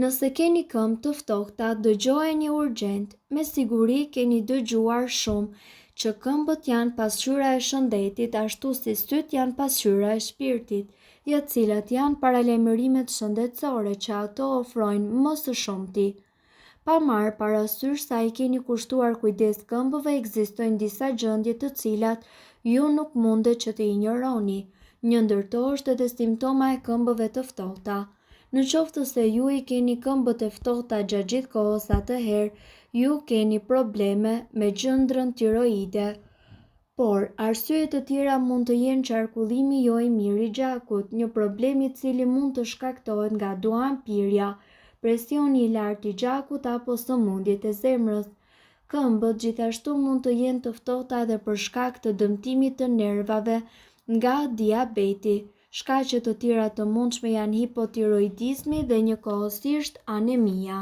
Nëse keni këmbë të ftohta, dëgjojeni urgjent. Me siguri keni dëgjuar shumë që këmbët janë pasqyra e shëndetit, ashtu si syt janë pasqyra e shpirtit, cilat janë paralajmërimet shëndetësore që ato ofrojnë më së shumti. Pa marrë parasysh sa i keni kushtuar kujdes këmbëve, ekzistojnë disa gjendje të cilat ju nuk mundet që të injoroni. Një ndër to është edhe simptoma e këmbëve të ftohta. Në qoftë se ju i keni këmbët e ftohta gjatë gjithë kohës, atëherë ju keni probleme me gjëndrën tiroide. Por, arsye të tjera mund të jenë qarkullimi jo i mirë i gjakut, një problem i cili mund të shkaktohet nga duanpirja, presioni i lartë i gjakut apo sëmundjet e zemrës. Këmbët gjithashtu mund të jenë të ftohta edhe për shkak të dëmtimit të nervave nga diabeti. Shkaqe të tjera të mundshme janë hipotiroidizmi dhe njëkohësisht anemia.